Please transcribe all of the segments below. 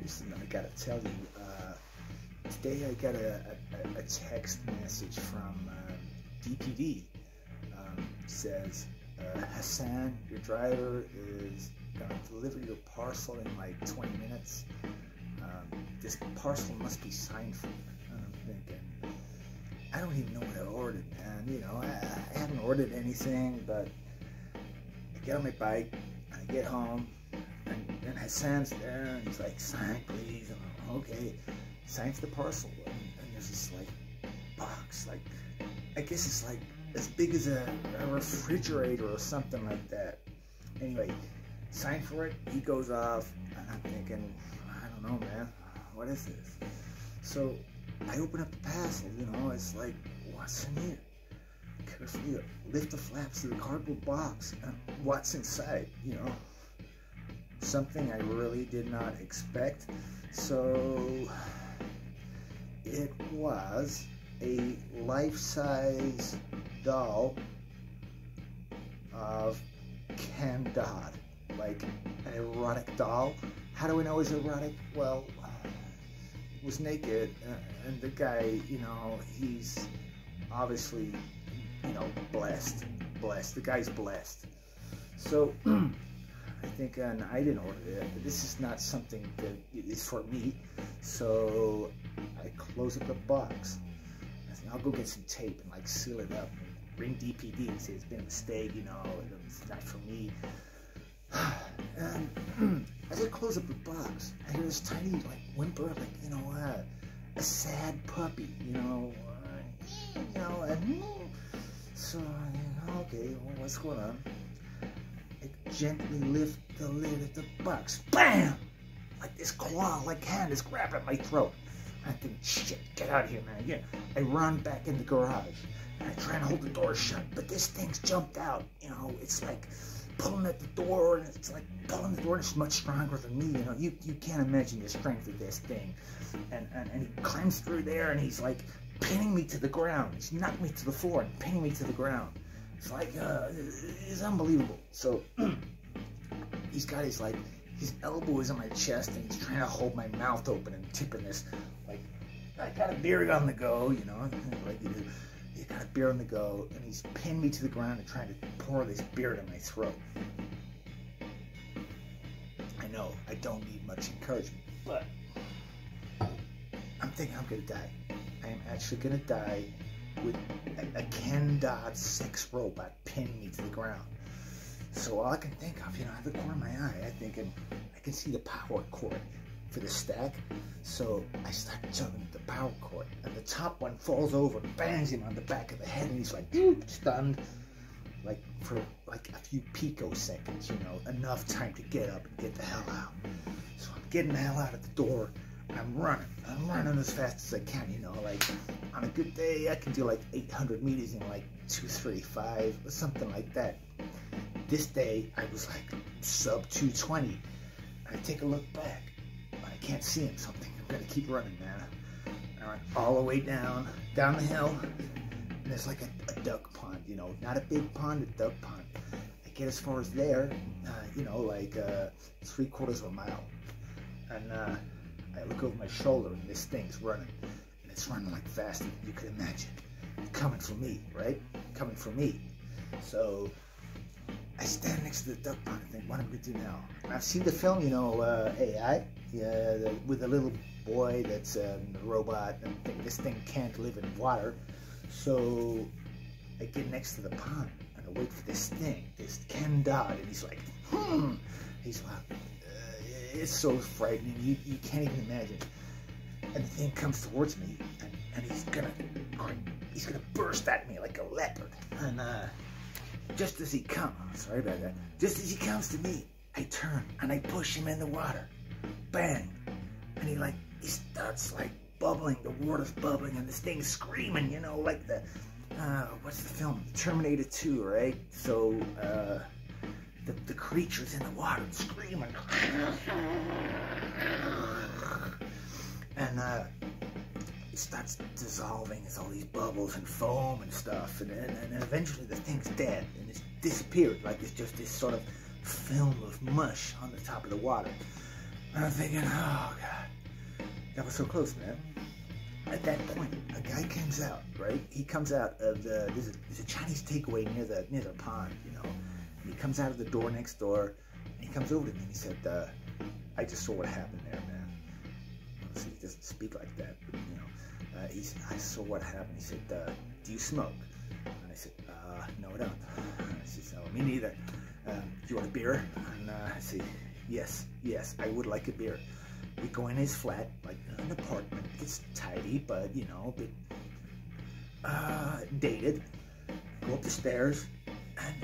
Listen, I gotta tell you, today I got a text message from DPD. Says, Hassan, your driver is gonna deliver your parcel in like 20 minutes. This parcel must be signed for. And I'm thinking, I don't even know what I ordered, man. You know, I haven't ordered anything, but I get on my bike, I get home, and Hassan's there, and he's like, sign, please. And I'm like, okay, sign for the parcel. And there's this like box, like, I guess it's like as big as a refrigerator or something like that. Anyway, sign for it, he goes off, and I'm thinking, I don't know, man, what is this? So I open up the parcel, you know, it's like, what's in here? Carefully lift the flaps of the cardboard box, and what's inside, you know? Something I really did not expect. So it was a life-size doll of Ken Dodd, like an erotic doll. How do we know it's erotic? Well, it was naked, and the guy, you know, he's obviously, you know, blessed. The guy's blessed. So I think, and I didn't order it, but this is not something that is for me. So I close up the box. I think I'll go get some tape and like seal it up. Ring DPD and say it's been a mistake, you know, it's not for me. And as I close up the box, I hear this tiny like whimper, like, you know, a sad puppy, you know, and so, okay, well, what's going on? I gently lift the lid of the box. BAM! Like this claw, like hand is grabbing at my throat. I think, shit, get out of here, man. Yeah. I run back in the garage. And I try and hold the door shut, but this thing's jumped out. You know, it's like pulling at the door, and it's like pulling the door, and it's much stronger than me. You know, you can't imagine the strength of this thing. And he climbs through there, and he's like pinning me to the ground. He's knocking me to the floor and pinning me to the ground. It's like, it's unbelievable. So he's got his like, his elbow is on my chest, and he's trying to hold my mouth open and tipping this, like, I got a beer on the go, you know, like you do. You got a beer on the go, and he's pinned me to the ground and trying to pour this beer down my throat. I know, I don't need much encouragement, but I'm thinking I'm gonna die. I am actually gonna die with a Ken Dodd sex robot pinning me to the ground. So all I can think of, you know, out of the corner of my eye, I can see the power cord for the stack. So I start jumping at the power cord, and the top one falls over and bangs him on the back of the head, and he's like stunned, like for like a few picoseconds, you know, enough time to get up and get the hell out. So I'm getting the hell out of the door, and I'm running as fast as I can, you know, like on a good day I can do like 800 meters in like 2:35 or something like that. This day I was like sub 220, and I take a look back, but I can't see him, so I'm thinking I'm gonna keep running, man. I run all the way down the hill, and there's like a duck pond, you know, not a big pond, a duck pond. I get as far as there, you know, like 3/4 of a mile, and I look over my shoulder, and this thing's running, and it's running like faster than you could imagine. It's coming for me, right? Coming for me. So I stand next to the duck pond and think, what am I going to do now? And I've seen the film, you know, AI, with the little boy that's a robot, and this thing can't live in water. So I get next to the pond, and I wait for this thing, this Ken Dodd, and he's like, he's like, it's so frightening, you can't even imagine. And the thing comes towards me, and he's gonna burst at me like a leopard. And just as he comes, sorry about that, just as he comes to me, I turn and I push him in the water. Bang! And he starts like bubbling, the water's bubbling, and this thing's screaming, you know, like the, what's the film? Terminator 2, right? So, the creature's in the water screaming. And, it starts dissolving. It's all these bubbles and foam and stuff, and eventually the thing's dead, and it's disappeared, like it's just this sort of film of mush on the top of the water. And I'm thinking, oh, God, that was so close, man. At that point, a guy comes out, right? He comes out of there's a Chinese takeaway near the pond, you know. And he comes out of the door next door, and he comes over to me and he said, I just saw what happened there, man. Obviously, he doesn't speak like that, but, you know. I saw what happened. He said, do you smoke? And I said, no, I don't. And I said, no, me neither. Do you want a beer? And I said, yes, I would like a beer. We go in his flat, like an apartment. It's tidy, but, you know, a bit dated. Go up the stairs,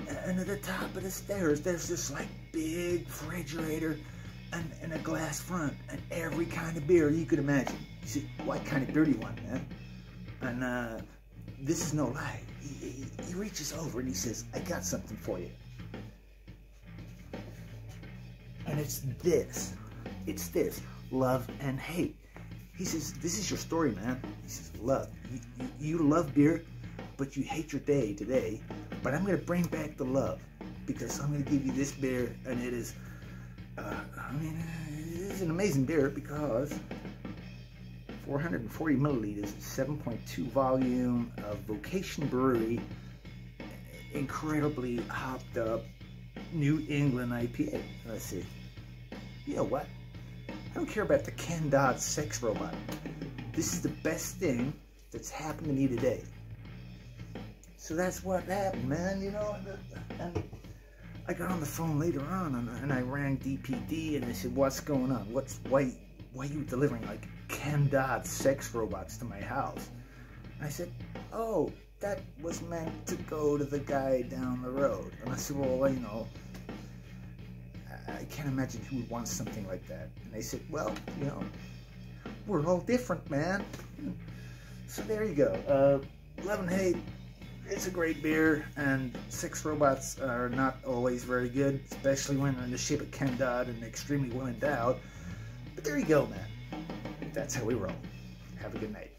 and at the top of the stairs, there's this, like, big refrigerator and a glass front, and every kind of beer you could imagine. You see, what kind of beer do you want, man? And this is no lie. He reaches over and he says, I got something for you. And it's this. Love and hate. He says, this is your story, man. He says, love. You love beer, but you hate your day today. But I'm going to bring back the love, because I'm going to give you this beer, and it is, it is an amazing beer, because 440 milliliters, 7.2 volume of Vocation Brewery, incredibly hopped up New England IPA. Let's see. You know what? I don't care about the Ken Dodd sex robot. This is the best thing that's happened to me today. So that's what happened, man, you know. And I got on the phone later on, and I rang DPD, and I said, what's going on? Why are you delivering, like, Ken Dodd sex robots to my house? And I said, oh, that was meant to go to the guy down the road. And I said, well, you know, I can't imagine who would want something like that. And they said, well, you know, we're all different, man. So there you go. Love and hate. It's a great beer, and sex robots are not always very good, especially when they're in the shape of Ken Dodd and extremely well endowed. But there you go, man. That's how we roll. Have a good night.